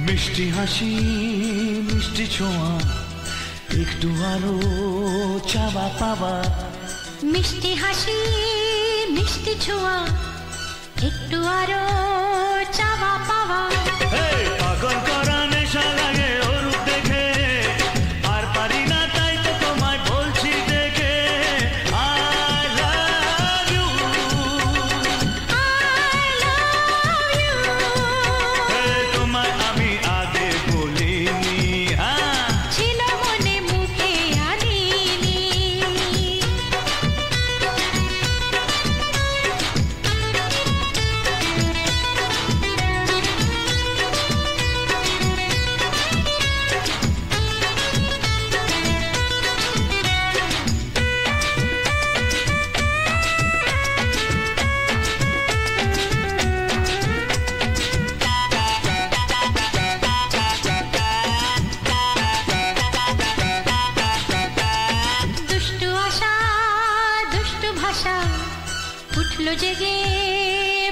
মিষ্টি হাসি মিষ্টি ছোঁয়া একটু আরো চাওয়া পাওয়া মিষ্টি হাসি মিষ্টি ছোঁয়া একটু আরো চাওয়া পাওয়া পাগল করা নেশা লাগে ওর রূপ দেখে আর পারি না তাই তো তোমায় বলছি দেখে I love you তোমায় আমি আগে বলিনি ছিল মনে মুখে আনিনি উঠলো জেগে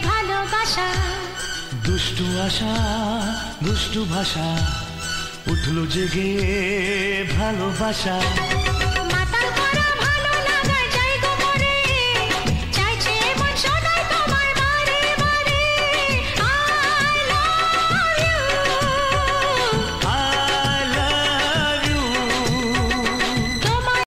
ভালোবাসা দুষ্টু আশা দুষ্টু ভাষা উঠলো জেগে ভালোবাসা